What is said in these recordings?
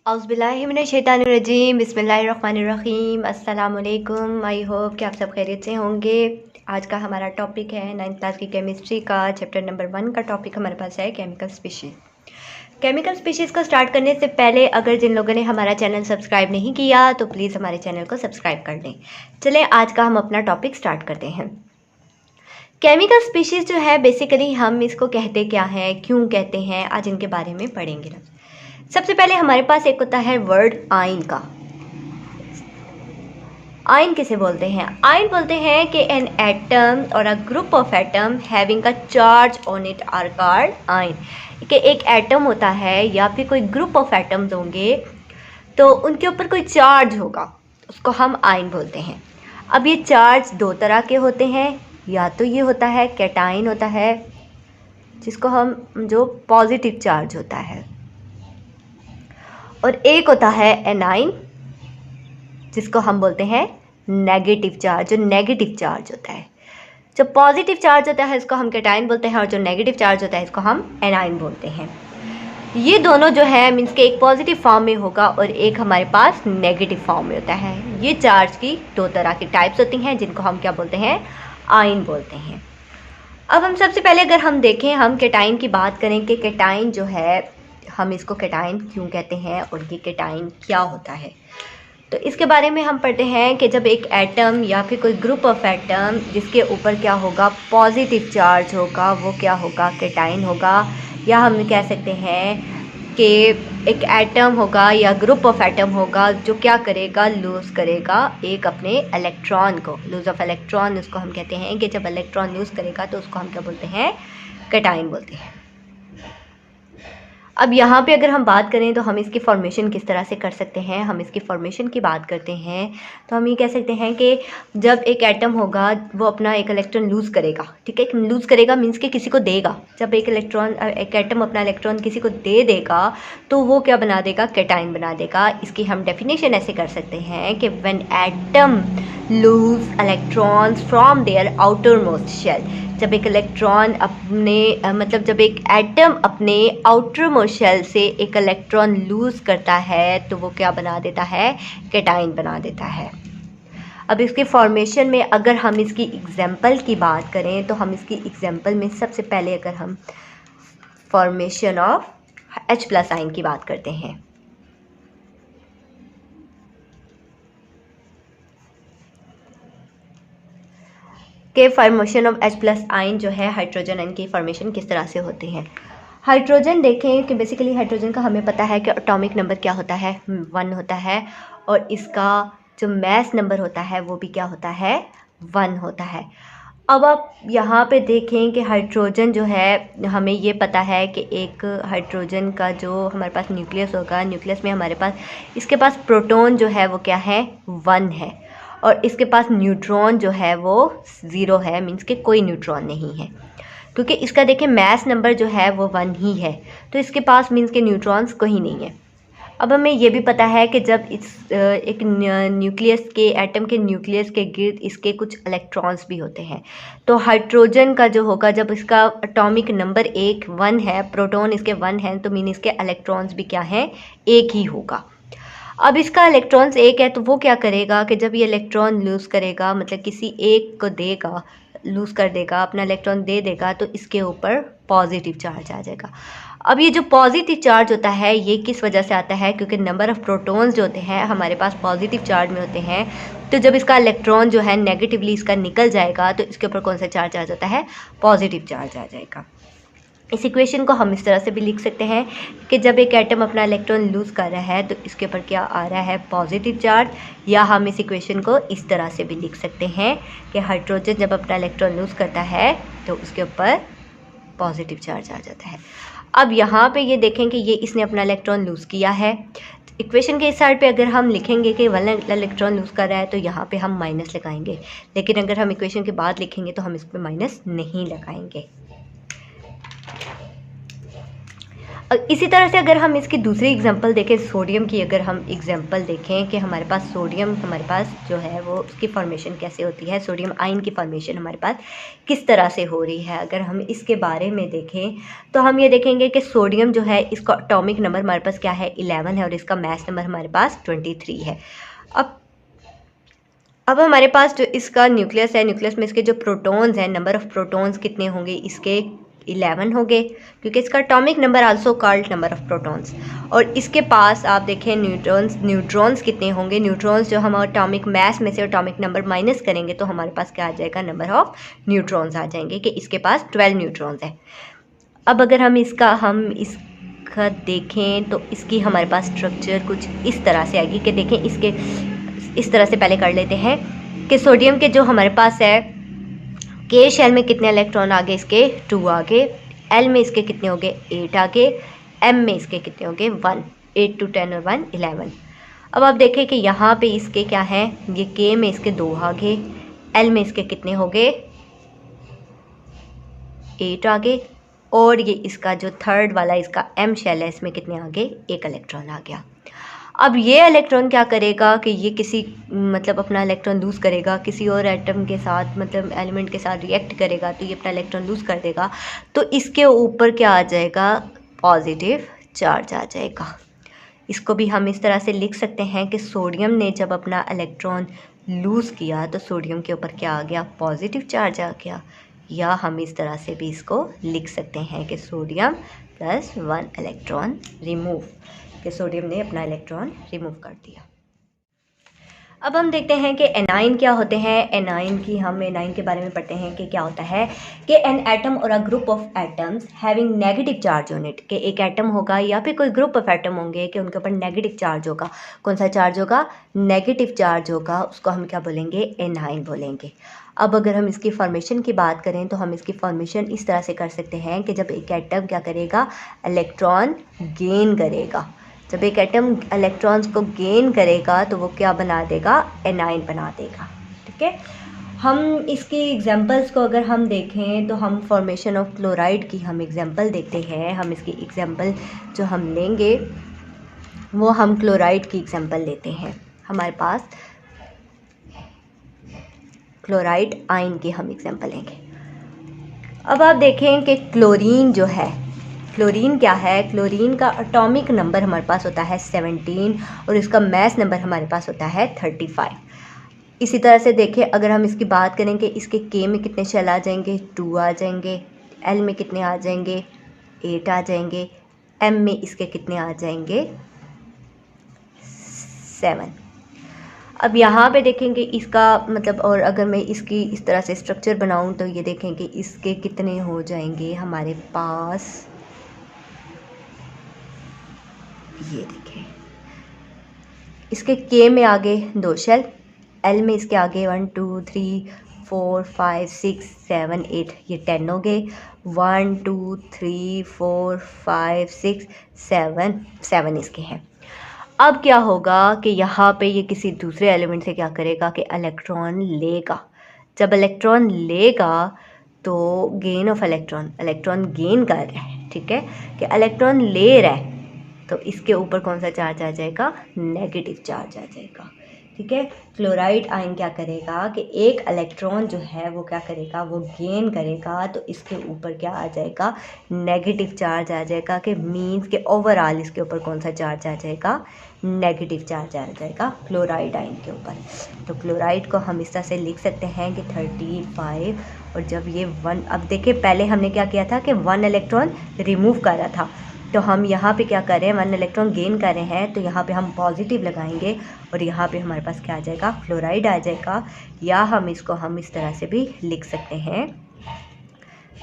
औज़ुबिल्लाहिमिनश्शैतानिर्रजीम बिस्मिल्लाहिर्रहमानिर्रहीम अस्सलाम वालेकुम। आई होप कि आप सब खैरियत से होंगे। आज का हमारा टॉपिक है 9th क्लास की केमिस्ट्री का चैप्टर नंबर 1 का टॉपिक हमारे पास है केमिकल स्पीशीज़। केमिकल स्पीशीज़ को स्टार्ट करने से पहले अगर जिन लोगों ने हमारा चैनल सब्सक्राइब नहीं किया तो प्लीज़ हमारे चैनल को सब्सक्राइब कर लें। चलें आज का हम अपना टॉपिक स्टार्ट करते हैं। केमिकल स्पीशीज़ जो है बेसिकली हम इसको कहते क्या है, क्यों कहते हैं, आज इनके बारे में पढ़ेंगे ना। सबसे पहले हमारे पास एक होता है वर्ड आयन का। आयन किसे बोलते हैं? आयन बोलते हैं कि एन एटम और a group of atom having a charge on it are called ion. कि एक एटम होता है या फिर कोई ग्रुप ऑफ एटम्स होंगे तो उनके ऊपर कोई चार्ज होगा, उसको हम आयन बोलते हैं। अब ये चार्ज दो तरह के होते हैं, या तो ये होता है कैटायन होता है जिसको हम जो पॉजिटिव चार्ज होता है, और एक होता है एनाइन जिसको हम बोलते हैं नेगेटिव चार्ज, जो नेगेटिव चार्ज होता है। जो पॉजिटिव चार्ज होता है इसको हम कैटायन बोलते हैं और जो नेगेटिव चार्ज होता है इसको हम एनाइन बोलते हैं। ये दोनों जो है मीन्स के एक पॉजिटिव फॉर्म में होगा और एक हमारे पास नेगेटिव फॉर्म में होता है। ये चार्ज की दो तरह की टाइप्स होती हैं जिनको हम क्या बोलते हैं? आयन बोलते हैं। अब हम सबसे पहले अगर हम देखें, हम कैटायन की बात करें कि कैटायन जो है हम इसको कैटायन क्यों कहते हैं और ये कैटायन क्या होता है, तो इसके बारे में हम पढ़ते हैं कि जब एक एटम या फिर कोई ग्रुप ऑफ एटम जिसके ऊपर क्या होगा, पॉजिटिव चार्ज होगा, वो क्या होगा? कैटायन होगा। या हम कह सकते हैं कि एक एटम होगा या ग्रुप ऑफ एटम होगा जो क्या करेगा, लूज़ करेगा एक अपने इलेक्ट्रॉन को। लूज़ ऑफ इलेक्ट्रॉन उसको हम कहते हैं कि जब इलेक्ट्रॉन लूज़ करेगा तो उसको हम क्या बोलते हैं? कैटायन बोलते हैं। अब यहाँ पे अगर हम बात करें तो हम इसकी फॉर्मेशन किस तरह से कर सकते हैं, हम इसकी फॉर्मेशन की बात करते हैं तो हम ये कह सकते हैं कि जब एक एटम होगा वो अपना एक इलेक्ट्रॉन लूज़ करेगा, ठीक है, लूज़ करेगा मीन्स कि किसी को देगा। जब एक एटम अपना इलेक्ट्रॉन किसी को दे देगा तो वो क्या बना देगा? कैटायन बना देगा। इसकी हम डेफिनेशन ऐसे कर सकते हैं कि when atom lose electrons from their outermost shell, जब एक इलेक्ट्रॉन अपने मतलब जब एक एटम अपने आउटर मोस्ट शेल से एक इलेक्ट्रॉन लूज़ करता है तो वो क्या बना देता है? कैटायन बना देता है। अब इसके फॉर्मेशन में अगर हम इसकी एग्जांपल की बात करें तो हम इसकी एग्जांपल में सबसे पहले अगर हम फॉर्मेशन ऑफ H+ आयन की बात करते हैं। के फॉर्मेशन ऑफ H+ आयन जो है, हाइड्रोजन आयन की फॉर्मेशन किस तरह से होते हैं। हाइड्रोजन देखें कि बेसिकली हाइड्रोजन का हमें पता है कि एटॉमिक नंबर क्या होता है? 1 होता है, और इसका जो मास नंबर होता है वो भी क्या होता है? 1 होता है। अब आप यहाँ पे देखें कि हाइड्रोजन जो है, हमें ये पता है कि एक हाइड्रोजन का जो हमारे पास न्यूक्लियस होगा, न्यूक्लियस में हमारे पास इसके पास प्रोटॉन जो है वो क्या है? 1 है, और इसके पास न्यूट्रॉन जो है वो 0 है, मीन्स कि कोई न्यूट्रॉन नहीं है, क्योंकि इसका देखें मास नंबर जो है वो 1 ही है, तो इसके पास मीन्स के न्यूट्रॉन्स कोई नहीं है। अब हमें ये भी पता है कि जब इस एक न्यूक्लियस के एटम के न्यूक्लियस के गिर्द इसके कुछ इलेक्ट्रॉन्स भी होते हैं, तो हाइड्रोजन का जो होगा, जब इसका एटॉमिक नंबर 1 है, प्रोटॉन इसके 1 हैं, तो मीन इसके इलेक्ट्रॉन्स भी क्या हैं? 1 ही होगा। अब इसका इलेक्ट्रॉन्स 1 है तो वो क्या करेगा कि जब ये इलेक्ट्रॉन लूज़ करेगा, मतलब किसी एक को देगा, लूज़ कर देगा, अपना इलेक्ट्रॉन दे देगा, तो इसके ऊपर पॉजिटिव चार्ज आ जाएगा। अब ये जो पॉजिटिव चार्ज होता है ये किस वजह से आता है? क्योंकि नंबर ऑफ़ प्रोटॉन्स जो होते हैं हमारे पास पॉजिटिव चार्ज में होते हैं, तो जब इसका इलेक्ट्रॉन जो है नेगेटिवली इसका निकल जाएगा तो इसके ऊपर कौन सा चार्ज आ जाता है? पॉजिटिव चार्ज आ जाएगा। इस इक्वेशन को हम इस तरह से भी लिख सकते हैं कि जब एक एटम अपना इलेक्ट्रॉन लूज़ कर रहा है तो इसके ऊपर क्या आ रहा है? Positive charge. या हम इस इक्वेशन को इस तरह से भी लिख सकते हैं कि हाइड्रोजन जब अपना इलेक्ट्रॉन लूज़ करता है तो उसके ऊपर पॉजिटिव चार्ज आ जाता है। अब यहाँ पे ये देखें कि ये इसने अपना इलेक्ट्रॉन लूज़ किया है। इक्वेशन के इस साइड पे अगर हम लिखेंगे कि वन इलेक्ट्रॉन लूज़ कर रहा है तो यहाँ पे हम माइनस लगाएंगे, लेकिन अगर हम इक्वेशन के बाद लिखेंगे तो हम इस पर माइनस नहीं लगाएंगे। इसी तरह से अगर हम इसकी दूसरी एग्जांपल देखें, सोडियम की अगर हम एग्जांपल देखें कि हमारे पास सोडियम हमारे पास जो है वो उसकी फॉर्मेशन कैसे होती है, सोडियम आयन की फॉर्मेशन हमारे पास किस तरह से हो रही है, अगर हम इसके बारे में देखें तो हम ये देखेंगे कि सोडियम जो है इसका एटॉमिक नंबर हमारे पास क्या है 11 है और इसका मास नंबर हमारे पास 23 है। अब हमारे पास जो इसका न्यूक्लियस है, न्यूक्लियस में इसके जो प्रोटॉन्स हैं, नंबर ऑफ़ प्रोटॉन्स कितने होंगे, इसके 11 होंगे क्योंकि इसका atomic number also called number of protons. और इसके पास आप देखें न्यूट्रॉन्स कितने होंगे, न्यूट्रॉन्स जो हम एटॉमिक मास में से एटॉमिक नंबर माइनस करेंगे तो हमारे पास क्या आ जाएगा, नंबर ऑफ़ न्यूट्रॉन्स आ जाएंगे कि इसके पास 12 न्यूट्रॉन्स है। अब अगर हम इसका देखें तो इसकी हमारे पास स्ट्रक्चर कुछ इस तरह से आएगी कि देखें इसके इस तरह से पहले कर लेते हैं कि सोडियम के जो हमारे पास है के शेल में कितने इलेक्ट्रॉन आगे, इसके 2 आगे, एल में इसके कितने हो गए 8 आगे, एम में इसके कितने हो गए 1, 8 to 10 और 1 11। अब आप देखें कि यहाँ पे इसके क्या है, ये के में इसके 2 आगे, एल में इसके कितने हो गए 8 आगे, और ये इसका जो थर्ड वाला इसका एम शेल है इसमें कितने आगे 1 इलेक्ट्रॉन आ गया। अब ये इलेक्ट्रॉन क्या करेगा कि ये किसी मतलब अपना इलेक्ट्रॉन लूज़ करेगा, किसी और एटम के साथ मतलब एलिमेंट के साथ रिएक्ट करेगा तो ये अपना इलेक्ट्रॉन लूज़ कर देगा, तो इसके ऊपर क्या आ जाएगा, पॉजिटिव चार्ज आ जाएगा। इसको भी हम इस तरह से लिख सकते हैं कि सोडियम ने जब अपना इलेक्ट्रॉन लूज़ किया तो सोडियम के ऊपर क्या आ गया, पॉजिटिव चार्ज आ गया। या हम इस तरह से भी इसको लिख सकते हैं कि सोडियम प्लस 1 इलेक्ट्रॉन रिमूव, कि सोडियम ने अपना इलेक्ट्रॉन रिमूव कर दिया। अब हम देखते हैं कि एनाइन क्या होते हैं। एनाइन के बारे में पढ़ते हैं कि क्या होता है कि एन एटम और a group of atoms having negative charge on it, कि एक एटम होगा या फिर कोई ग्रुप ऑफ एटम होंगे कि उनके ऊपर नेगेटिव चार्ज होगा। कौन सा चार्ज होगा, नेगेटिव चार्ज होगा, उसको हम क्या बोलेंगे, एनाइन बोलेंगे। अब अगर हम इसकी फॉर्मेशन की बात करें तो हम इसकी फॉर्मेशन इस तरह से कर सकते हैं कि जब एक एटम क्या करेगा, इलेक्ट्रॉन गेन करेगा, जब एक एटम इलेक्ट्रॉन्स को गेन करेगा तो वो क्या बना देगा, एनाइन बना देगा। ठीक है, हम इसकी एग्जांपल्स को अगर हम देखें तो हम फॉर्मेशन ऑफ क्लोराइड की हम एग्जांपल देखते हैं। हम इसकी एग्जांपल जो हम लेंगे वो हम क्लोराइड की एग्जांपल लेते हैं। हमारे पास क्लोराइड आयन की हम एग्जांपल लेंगे। अब आप देखें कि क्लोरीन जो है, क्लोरीन क्या है, क्लोरीन का एटॉमिक नंबर हमारे पास होता है 17 और इसका मास नंबर हमारे पास होता है 35। इसी तरह से देखें अगर हम इसकी बात करें कि इसके के में कितने शेल आ जाएंगे, 2 आ जाएंगे, एल में कितने आ जाएंगे 8 आ जाएंगे, एम में इसके कितने आ जाएंगे 7। अब यहाँ पे देखेंगे इसका मतलब, और अगर मैं इसकी इस तरह से स्ट्रक्चर बनाऊँ तो ये देखें कि इसके कितने हो जाएंगे हमारे पास, ये देखें इसके के में आगे 2 शेल, एल में इसके आगे 1 2 3 4 5 6 7 8, ये 10 हो गए। 1 2 3 4 5 6 7 इसके हैं। अब क्या होगा कि यहाँ पे ये किसी दूसरे एलिमेंट से क्या करेगा कि इलेक्ट्रॉन लेगा। जब इलेक्ट्रॉन लेगा तो गेन ऑफ इलेक्ट्रॉन गेन कर रहा है, ठीक है, कि इलेक्ट्रॉन ले रहा है तो इसके ऊपर कौन सा चार्ज आ जाएगा, नेगेटिव चार्ज आ जाएगा। ठीक है, क्लोराइड आयन क्या करेगा कि एक इलेक्ट्रॉन जो है वो क्या करेगा, वो गेन करेगा तो इसके ऊपर क्या आ जाएगा, नेगेटिव चार्ज आ जाएगा, कि मीन्स के ओवरऑल इसके ऊपर कौन सा चार्ज आ जाएगा, नेगेटिव चार्ज आ जाएगा क्लोराइड आयन के ऊपर। तो क्लोराइड को हम इस तरह से लिख सकते हैं कि 35, और जब ये 1, अब देखिए पहले हमने क्या किया था कि 1 इलेक्ट्रॉन रिमूव कर रहा था, तो हम यहाँ पे क्या कर रहे हैं, 1 इलेक्ट्रॉन गेन कर रहे हैं, तो यहाँ पे हम पॉजिटिव लगाएंगे और यहाँ पे हमारे पास क्या आ जाएगा, फ्लोराइड आ जाएगा। या हम इसको हम इस तरह से भी लिख सकते हैं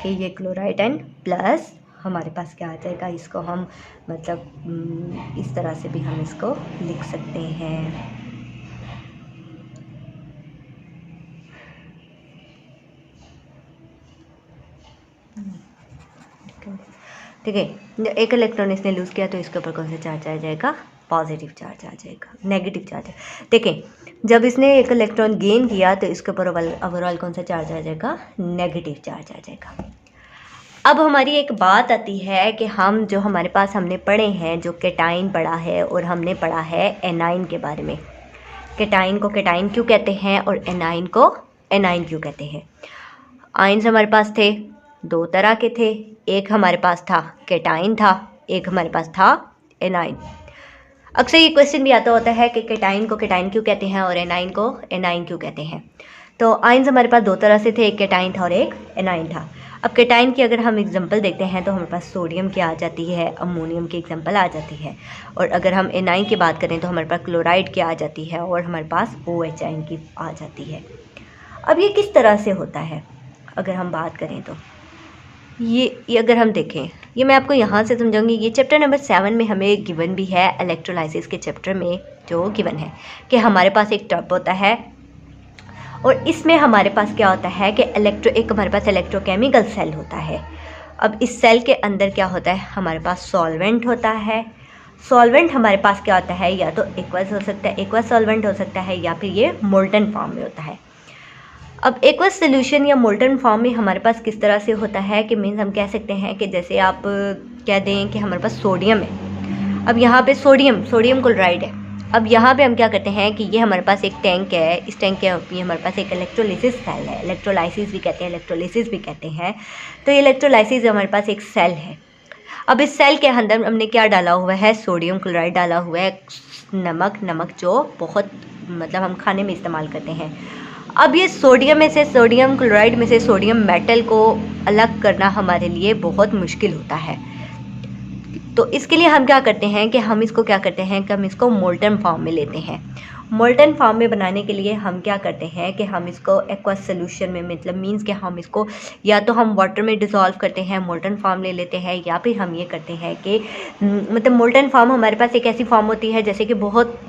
कि ये क्लोराइड एंड प्लस हमारे पास क्या आ जाएगा, इसको हम मतलब इस तरह से भी हम इसको लिख सकते हैं। ठीक है, एक इलेक्ट्रॉन इसने लूज़ किया तो इसके ऊपर कौन सा चार्ज आ जाएगा, पॉजिटिव चार्ज आ जाएगा, नेगेटिव चार्ज। देखें जब इसने एक इलेक्ट्रॉन गेन किया तो इसके ऊपर ओवरऑल कौन सा चार्ज आ जाएगा, नेगेटिव चार्ज आ जाएगा। अब हमारी एक बात आती है कि हम जो हमारे पास हमने पढ़े हैं, जो केटाइन पढ़ा है और हमने पढ़ा है एनाइन के बारे में। केटाइन को केटाइन क्यों कहते हैं और एनाइन को एनाइन क्यों कहते हैं। आयन्स हमारे पास थे, दो तरह के थे। एक हमारे पास था केटाइन था, एक हमारे पास था एनाइन। अक्सर ये क्वेश्चन भी आता होता है कि केटाइन को केटाइन क्यों कहते हैं और एनाइन को एनाइन क्यों कहते हैं। तो आयन्स हमारे पास दो तरह से थे, एक केटाइन था और एक एनाइन था। अब केटाइन की अगर हम एग्जांपल देखते हैं तो हमारे पास सोडियम की आ जाती है, अमोनियम की एग्जांपल आ जाती है। और अगर हम एनाइन की बात करें तो हमारे पास क्लोराइड की आ जाती है और हमारे पास OH आयन की आ जाती है। अब ये किस तरह से होता है अगर हम बात करें तो ये अगर हम देखें, ये मैं आपको यहाँ से समझाऊंगी। ये चैप्टर नंबर 7 में हमें गिवन भी है, इलेक्ट्रोलाइसिस के चैप्टर में जो गिवन है कि हमारे पास एक टब होता है और इसमें हमारे पास क्या होता है कि एक हमारे पास इलेक्ट्रोकेमिकल सेल होता है। अब इस सेल के अंदर क्या होता है, हमारे पास सॉल्वेंट होता है। सॉल्वेंट हमारे पास क्या होता है, या तो एक्वस हो सकता है, एक्वस सॉल्वेंट हो सकता है, या फिर ये मोल्टन फॉर्म में होता है। अब एक्वस सोल्यूशन या मोल्टन फॉर्म में हमारे पास किस तरह से होता है कि मीन्स हम कह सकते हैं कि जैसे आप कह दें कि हमारे पास सोडियम है। अब यहाँ पे सोडियम क्लोराइड है। अब यहाँ पे हम क्या करते हैं कि ये हमारे पास एक टैंक है, इस टैंक के ये हमारे पास एक इलेक्ट्रोलिसिस सेल है। इलेक्ट्रोलाइसिस भी कहते हैं, इलेक्ट्रोलिसिस भी कहते हैं। तो ये इलेक्ट्रोलाइसिस हमारे पास एक सेल है। अब इस सेल के अंदर हमने क्या डाला हुआ है, सोडियम क्लोराइड डाला हुआ है, नमक जो बहुत मतलब हम खाने में इस्तेमाल करते हैं। अब ये सोडियम क्लोराइड में से सोडियम मेटल को अलग करना हमारे लिए बहुत मुश्किल होता है। तो इसके लिए हम क्या करते हैं कि हम इसको क्या करते हैं कि हम इसको मोल्टन फॉर्म में लेते हैं। मोल्टन फॉर्म में बनाने के लिए हम क्या करते हैं कि हम इसको एक्वस सोल्यूशन में मतलब मींस कि हम इसको या तो हम वाटर में डिज़ोल्व करते हैं, मोल्टन फॉर्म ले लेते हैं, या फिर हम ये करते हैं कि मतलब मोल्टन फॉर्म हमारे पास एक ऐसी फॉर्म होती है जैसे कि बहुत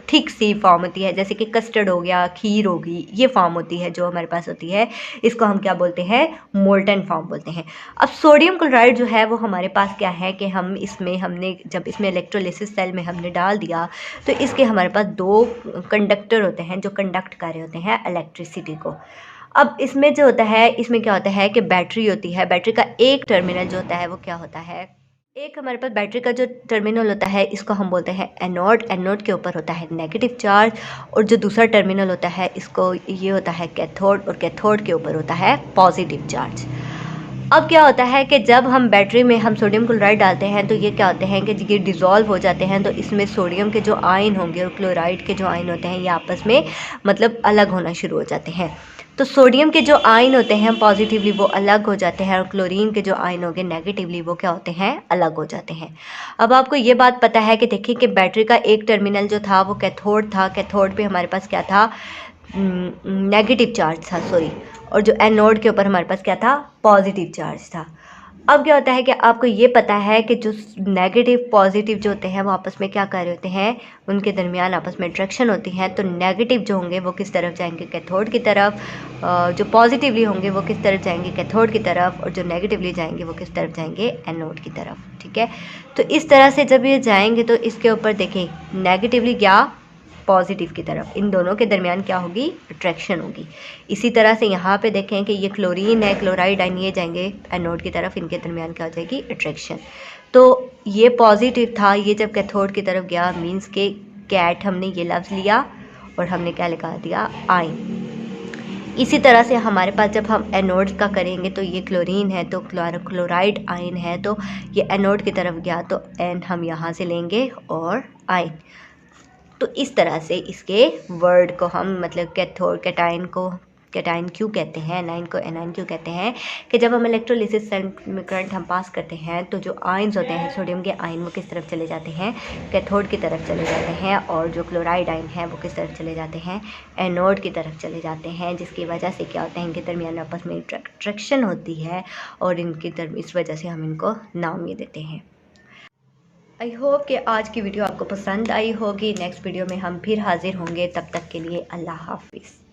थिक सी फॉर्म होती है, जैसे कि कस्टर्ड हो गया, खीर होगी, ये फॉर्म होती है जो हमारे पास होती है। इसको हम क्या बोलते हैं, मोल्टन फॉर्म बोलते हैं। अब सोडियम क्लोराइड जो है वो हमारे पास क्या है कि हमने जब इसमें इलेक्ट्रोलिसिस सेल में हमने डाल दिया तो इसके हमारे पास दो कंडक्टर होते हैं जो कंडक्ट कर रहे होते हैं इलेक्ट्रिसिटी को। अब इसमें जो होता है, इसमें क्या होता है कि बैटरी होती है। बैटरी का एक टर्मिनल जो होता है वो क्या होता है, एक हमारे पास बैटरी का जो टर्मिनल होता है इसको हम बोलते हैं एनोड। एनोड के ऊपर होता है नेगेटिव चार्ज, और जो दूसरा टर्मिनल होता है इसको ये होता है कैथोड, और कैथोड के ऊपर होता है पॉजिटिव चार्ज। अब क्या होता है कि जब हम बैटरी में हम सोडियम क्लोराइड डालते हैं तो ये क्या होते हैं कि ये डिज़ोल्व हो जाते हैं, तो इसमें सोडियम के जो आयन होंगे और क्लोराइड के जो आयन होते हैं ये आपस में मतलब अलग होना शुरू हो जाते हैं। तो सोडियम के जो आयन होते हैं पॉजिटिवली वो अलग हो जाते हैं, और क्लोरीन के जो आयन होंगे नेगेटिवली वो क्या होते हैं, अलग हो जाते हैं। अब आपको ये बात पता है कि देखिए कि बैटरी का एक टर्मिनल जो था वो कैथोड था। कैथोड पे हमारे पास क्या था, नेगेटिव चार्ज था, सॉरी, और जो एनोड के ऊपर हमारे पास क्या था, पॉजिटिव चार्ज था। अब क्या होता है कि आपको ये पता है कि जो नेगेटिव पॉजिटिव जो होते हैं वो आपस में क्या कर रहे होते हैं, उनके दरमियान आपस में अट्रैक्शन होती है। तो नेगेटिव जो होंगे वो किस तरफ जाएंगे, कैथोड की तरफ, जो पॉजिटिवली होंगे वो किस तरफ जाएंगे, कैथोड की तरफ, और जो नेगेटिवली जाएंगे वो किस तरफ जाएंगे, एनोड की तरफ। ठीक है, तो इस तरह से जब ये जाएंगे तो इसके ऊपर देखें नेगेटिवली या पॉजिटिव की तरफ, इन दोनों के दरमियान क्या होगी, अट्रैक्शन होगी। इसी तरह से यहाँ पे देखें कि ये क्लोरीन है, क्लोराइड आयन ये जाएंगे एनोड की तरफ, इनके दरमियान क्या हो जाएगी, अट्रैक्शन। तो ये पॉजिटिव था, ये जब कैथोड की तरफ गया मीन्स के कैट हमने ये लफ्ज़ लिया और हमने क्या लगा दिया, आयन। इसी तरह से हमारे पास जब हम एनोड का करेंगे तो ये क्लोरीन है तो क्लोराइड आयन है, तो ये एनोड की तरफ गया तो एन हम यहाँ से लेंगे और आयन। तो इस तरह से इसके वर्ड को हम मतलब कैथोड कैटाइन क्यों कहते हैं, एनाइन को एनाइन क्यों कहते हैं, कि जब हम इलेक्ट्रोलिसिस सेल में करंट हम पास करते हैं तो जो आयन्स होते हैं सोडियम के आयन वो किस तरफ चले जाते हैं, कैथोड की तरफ चले जाते हैं, और जो क्लोराइड आयन है वो किस तरफ चले जाते हैं, एनोड की तरफ चले जाते हैं, जिसकी वजह से क्या होता है, इनके दरमियान आपस में अट्रैक्शन होती है, और इस वजह से हम इनको नाम ये देते हैं। आई होप कि आज की वीडियो आपको पसंद आई होगी। नेक्स्ट वीडियो में हम फिर हाजिर होंगे, तब तक के लिए अल्लाह हाफिज़।